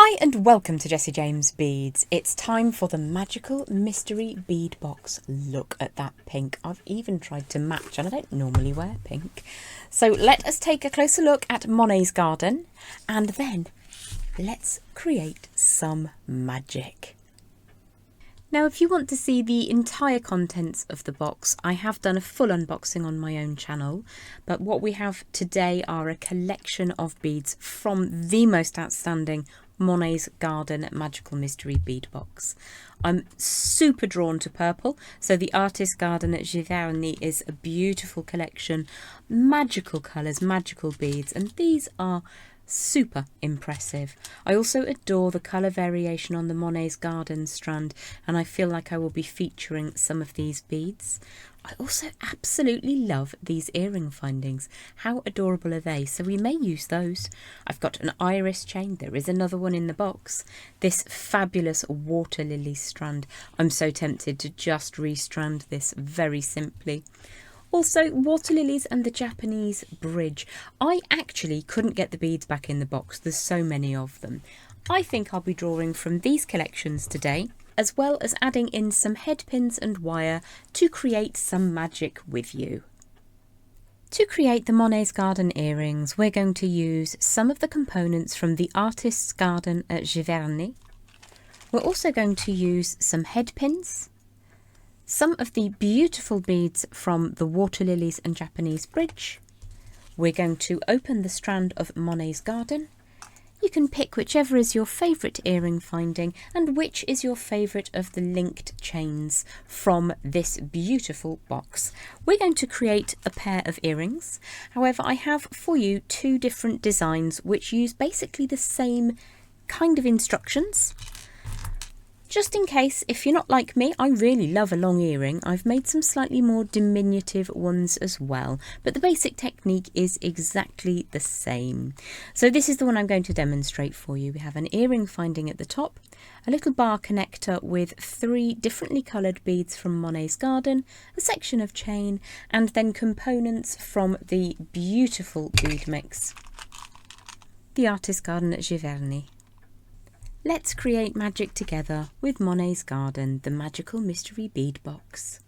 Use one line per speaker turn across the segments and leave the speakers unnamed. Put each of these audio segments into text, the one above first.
Hi and welcome to Jessie James Beads. It's time for the magical mystery bead box. Look at that pink. I've even tried to match and I don't normally wear pink. So let us take a closer look at Monet's garden and then let's create some magic. Now if you want to see the entire contents of the box, I have done a full unboxing on my own channel, but what we have today are a collection of beads from the most outstanding Monet's Garden Magical Mystery Bead Box. I'm super drawn to purple, so the Artist's Garden at Giverny is a beautiful collection, magical colours, magical beads, and these are super impressive. I also adore the colour variation on the Monet's Garden strand, and I feel like I will be featuring some of these beads. I also absolutely love these earring findings. How adorable are they? So we may use those. I've got an iris chain. There is another one in the box. This fabulous water lily strand. I'm so tempted to just restrand this very simply. Also, water lilies and the Japanese bridge. I actually couldn't get the beads back in the box. There's so many of them. I think I'll be drawing from these collections today, as well as adding in some headpins and wire to create some magic with you. To create the Monet's Garden earrings, we're going to use some of the components from the Artist's Garden at Giverny. We're also going to use some headpins, some of the beautiful beads from the water lilies and Japanese bridge. We're going to open the strand of Monet's Garden. You can pick whichever is your favourite earring finding and which is your favourite of the linked chains from this beautiful box. We're going to create a pair of earrings. However, I have for you two different designs which use basically the same kind of instructions. Just in case, if you're not like me, I really love a long earring. I've made some slightly more diminutive ones as well, but the basic technique is exactly the same. So this is the one I'm going to demonstrate for you. We have an earring finding at the top, a little bar connector with 3 differently coloured beads from Monet's Garden, a section of chain, and then components from the beautiful bead mix, the Artist's Garden at Giverny. Let's create magic together with Monet's Garden, the magical mystery bead box.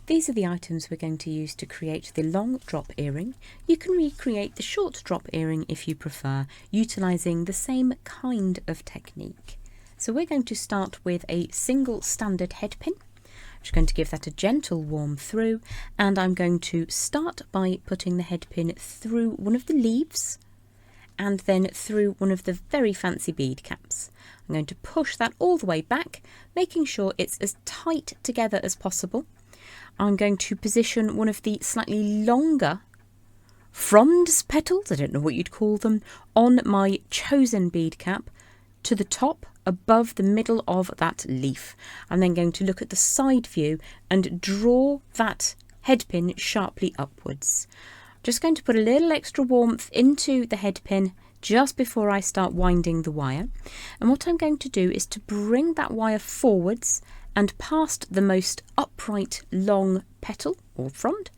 These are the items we're going to use to create the long drop earring. You can recreate the short drop earring if you prefer, utilising the same kind of technique. So we're going to start with a single standard head pin. I'm just going to give that a gentle warm through, and I'm going to start by putting the head pin through one of the leaves and then through one of the very fancy bead caps. I'm going to push that all the way back, making sure it's as tight together as possible. I'm going to position one of the slightly longer fronds petals, I don't know what you'd call them, on my chosen bead cap to the top above the middle of that leaf. I'm then going to look at the side view and draw that head pin sharply upwards. Just going to put a little extra warmth into the head pin just before I start winding the wire. And what I'm going to do is to bring that wire forwards and past the most upright long petal or frond,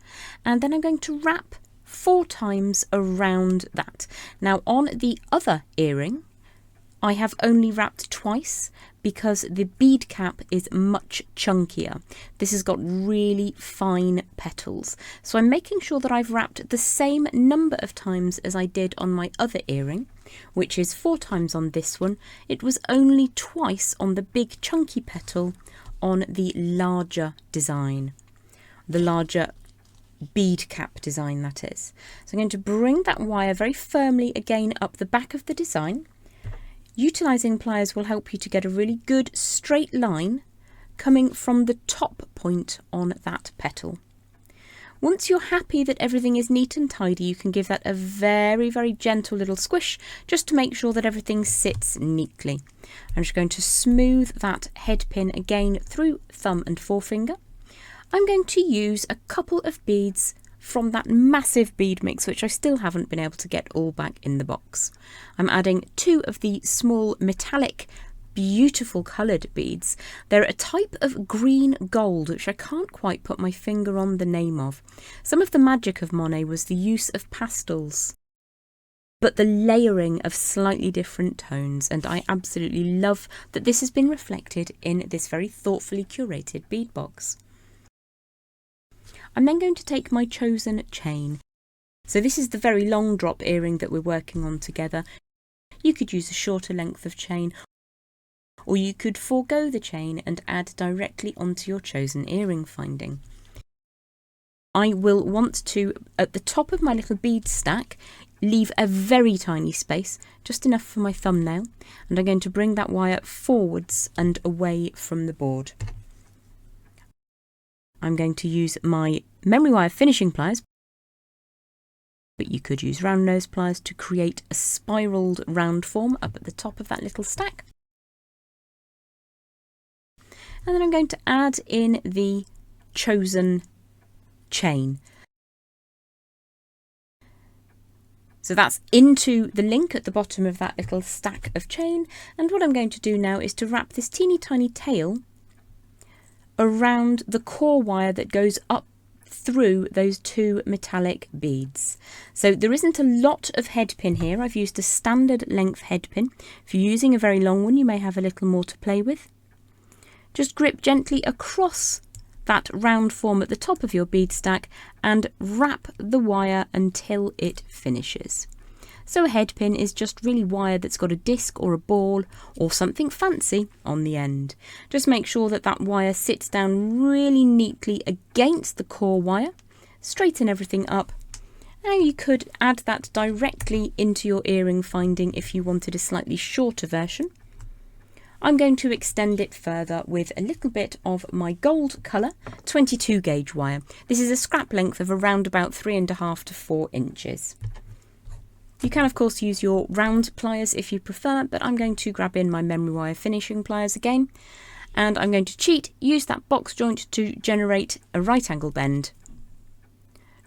and then I'm going to wrap 4 times around that. Now on the other earring, I have only wrapped twice because the bead cap is much chunkier. This has got really fine petals. So I'm making sure that I've wrapped the same number of times as I did on my other earring, which is 4 times on this one. It was only twice on the big chunky petal on the larger design, the larger bead cap design that is. So I'm going to bring that wire very firmly again up the back of the design. Utilising pliers will help you to get a really good straight line coming from the top point on that petal. Once you're happy that everything is neat and tidy, you can give that a very, very gentle little squish just to make sure that everything sits neatly. I'm just going to smooth that head pin again through thumb and forefinger. I'm going to use a couple of beads from that massive bead mix, which I still haven't been able to get all back in the box. I'm adding 2 of the small metallic beautiful coloured beads. They're a type of green gold which I can't quite put my finger on the name of. Some of the magic of Monet was the use of pastels. but the layering of slightly different tones, and I absolutely love that this has been reflected in this very thoughtfully curated bead box. I'm then going to take my chosen chain. So this is the very long drop earring that we're working on together. You could use a shorter length of chain, or you could forego the chain and add directly onto your chosen earring finding. I will want to, at the top of my little bead stack, leave a very tiny space, just enough for my thumbnail, and I'm going to bring that wire forwards and away from the board. I'm going to use my memory wire finishing pliers, but you could use round nose pliers to create a spiralled round form up at the top of that little stack. And then I'm going to add in the chosen chain. So that's into the link at the bottom of that little stack of chain, and what I'm going to do now is to wrap this teeny tiny tail around the core wire that goes up through those two metallic beads. So there isn't a lot of headpin here. I've used a standard length headpin. If you're using a very long one, you may have a little more to play with. Just grip gently across that round form at the top of your bead stack and wrap the wire until it finishes. So a headpin is just really wire that's got a disc or a ball or something fancy on the end. Just make sure that that wire sits down really neatly against the core wire. Straighten everything up. Now you could add that directly into your earring finding if you wanted a slightly shorter version. I'm going to extend it further with a little bit of my gold colour 22 gauge wire. This is a scrap length of around about 3.5 to 4 inches. You can of course use your round pliers if you prefer, but I'm going to grab in my memory wire finishing pliers again, and I'm going to cheat, use that box joint to generate a right angle bend.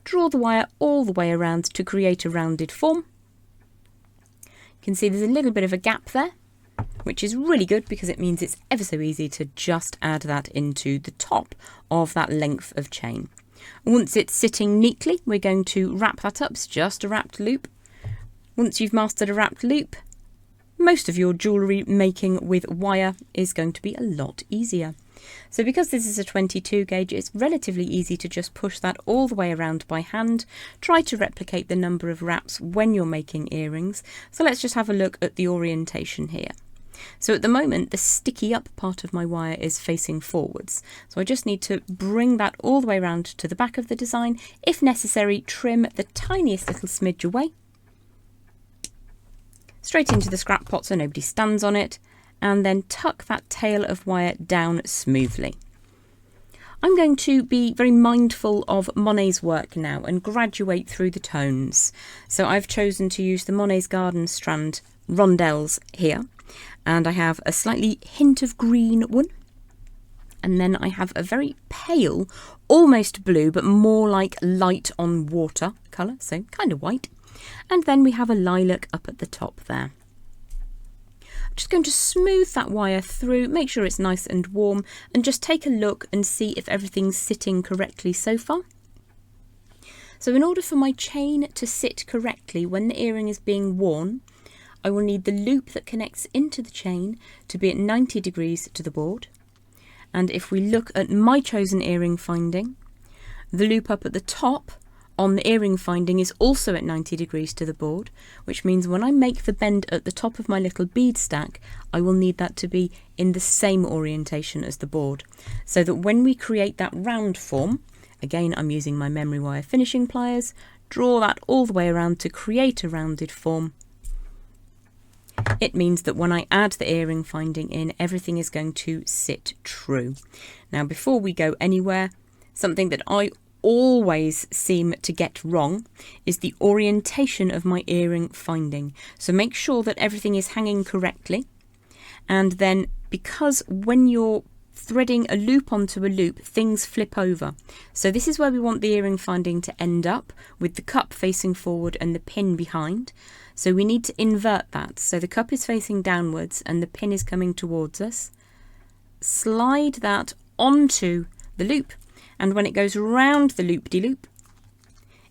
Draw the wire all the way around to create a rounded form. You can see there's a little bit of a gap there, which is really good because it means it's ever so easy to just add that into the top of that length of chain. Once it's sitting neatly, we're going to wrap that up. It's just a wrapped loop. Once you've mastered a wrapped loop, most of your jewellery making with wire is going to be a lot easier. So because this is a 22 gauge, it's relatively easy to just push that all the way around by hand. Try to replicate the number of wraps when you're making earrings. So let's just have a look at the orientation here. So at the moment, the sticky up part of my wire is facing forwards. So I just need to bring that all the way around to the back of the design. If necessary, trim the tiniest little smidge away. Straight into the scrap pot so nobody stands on it, and then tuck that tail of wire down smoothly. I'm going to be very mindful of Monet's work now and graduate through the tones. So I've chosen to use the Monet's Garden strand rondelles here, and I have a slightly hint of green one, and then I have a very pale, almost blue, but more like light on water colour, so kind of white. And then we have a lilac up at the top there. I'm just going to smooth that wire through, make sure it's nice and warm, and just take a look and see if everything's sitting correctly so far. So in order for my chain to sit correctly when the earring is being worn, I will need the loop that connects into the chain to be at 90 degrees to the board. And if we look at my chosen earring finding, the loop up at the top on the earring finding is also at 90 degrees to the board, which means when I make the bend at the top of my little bead stack, I will need that to be in the same orientation as the board, so that when we create that round form, again I'm using my memory wire finishing pliers, draw that all the way around to create a rounded form. It means that when I add the earring finding in, everything is going to sit true. Now before we go anywhere, something that I always seem to get wrong is the orientation of my earring finding. So make sure that everything is hanging correctly, and then because when you're threading a loop onto a loop, things flip over. So this is where we want the earring finding to end up, with the cup facing forward and the pin behind. So we need to invert that. So the cup is facing downwards and the pin is coming towards us. Slide that onto the loop, and when it goes round the loop-de-loop,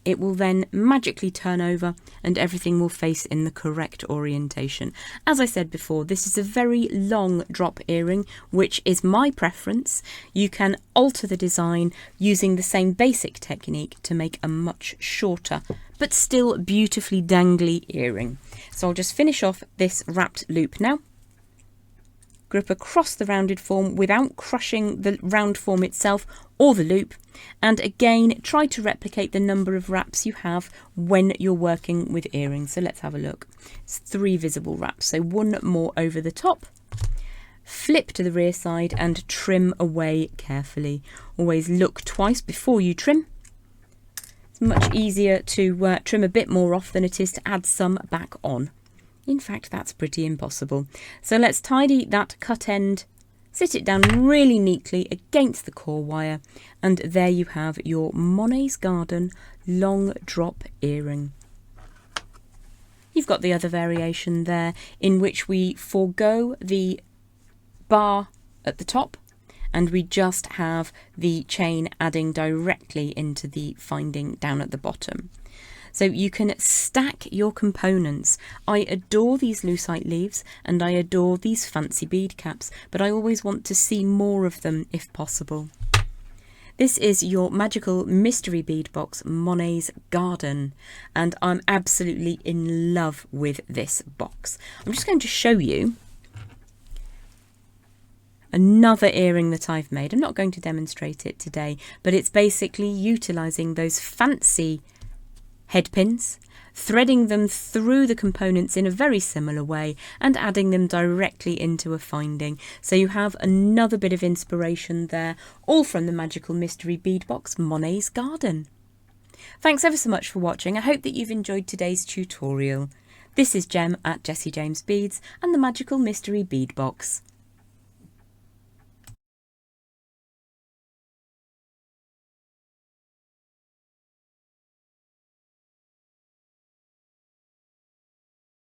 it will then magically turn over and everything will face in the correct orientation. As I said before, this is a very long drop earring, which is my preference. You can alter the design using the same basic technique to make a much shorter but still beautifully dangly earring. So I'll just finish off this wrapped loop now. Grip across the rounded form without crushing the round form itself or the loop, and again try to replicate the number of wraps you have when you're working with earrings. So let's have a look. It's 3 visible wraps, so 1 more over the top. Flip to the rear side and trim away carefully. Always look twice before you trim. It's much easier to trim a bit more off than it is to add some back on. In fact, that's pretty impossible. So let's tidy that cut end, sit it down really neatly against the core wire, and there you have your Monet's Garden long drop earring. You've got the other variation there in which we forego the bar at the top and we just have the chain adding directly into the finding down at the bottom. So you can stack your components. I adore these lucite leaves and I adore these fancy bead caps, but I always want to see more of them if possible. This is your magical mystery bead box, Monet's Garden, and I'm absolutely in love with this box. I'm just going to show you another earring that I've made. I'm not going to demonstrate it today, but it's basically utilising those fancy headpins, threading them through the components in a very similar way and adding them directly into a finding. So you have another bit of inspiration there, all from the magical mystery bead box, Monet's Garden. Thanks ever so much for watching. I hope that you've enjoyed today's tutorial. This is Jem at Jessie James Beads and the magical mystery bead box.